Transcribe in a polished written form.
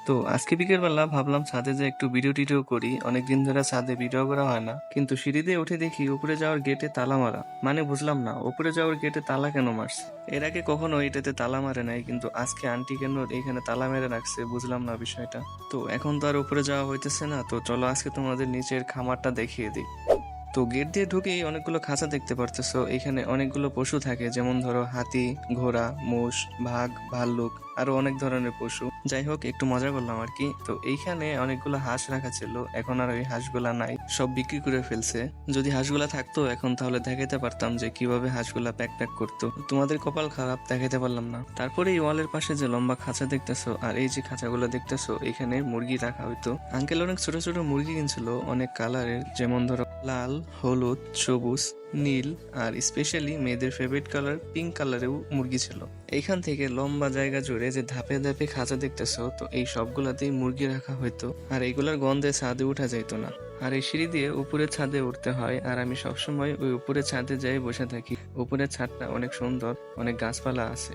তো আজকে বিকেলবেলা ভাবলাম ছাদে যে একটু ভিডিও টিডিও করি, অনেকদিন ধরে ছাদে ভিডিও করা হয় না। কিন্তু সিঁড়ি দিয়ে উঠে দেখি উপরে যাওয়ার গেটে তালা মারা। মানে বুঝলাম না উপরে যাওয়ার গেটে তালা কেন মারছে। এর আগে কখনো এটাতে তালা মারে নাই, কিন্তু আজকে আন্টি কেন এখানে তালা মেরে রাখছে বুঝলাম না বিষয়টা। তো এখন তো আর উপরে যাওয়া হইতেছে না, তো চলো আজকে তোমাদের নিচের খামারটা দেখিয়ে দিই। তো গেট দিয়ে ঢুকেই অনেকগুলো খাঁচা দেখতে পারতেছো। এখানে অনেকগুলো পশু থাকে, যেমন ধরো হাতি, ঘোড়া, মোষ, বাঘ, ভাল্লুক, আরো অনেক ধরনের পশু। যাই হোক, একটু মজা করলাম আর কি। তো এইখানে অনেকগুলো হাঁস রাখা ছিল, এখন আর ওই হাঁসগুলা নাই, সব বিক্রি করে ফেলছে। যদি হাঁসগুলা থাকতো এখন তাহলে দেখাইতে পারতাম যে কিভাবে হাঁসগুলা প্যাক প্যাক করতো। তোমাদের কপাল খারাপ, দেখাইতে পারলাম না। তারপরে এই ওয়ালের পাশে যে লম্বা খাঁচা দেখতেছো, আর এই যে খাঁচাগুলো দেখতেছো, এখানে মুরগি রাখা হইতো। আঙ্কেল অনেক ছোট ছোট মুরগি কিনছিল, অনেক কালারের, যেমন ধরো লাল, হলুদ, সবুজ, নীল, আর স্পেশালি মেয়েদের ফেভারিট কালার পিঙ্ক কালারেও মুরগি ছিল। এইখান থেকে লম্বা জায়গা জুড়ে যে ধাপে ধাপে খাঁচা দেখতেছো, তো এই সবগুলাতেই মুরগি রাখা হইতো। আর এইগুলার গন্ধে ছাদে উঠা যাইতো না। আর এই সিঁড়ি দিয়ে উপরের ছাদে উঠতে হয়, আর আমি সবসময় ওই উপরের ছাদে যাই বসে থাকি। উপরের ছাদটা অনেক সুন্দর, অনেক গাছপালা আছে।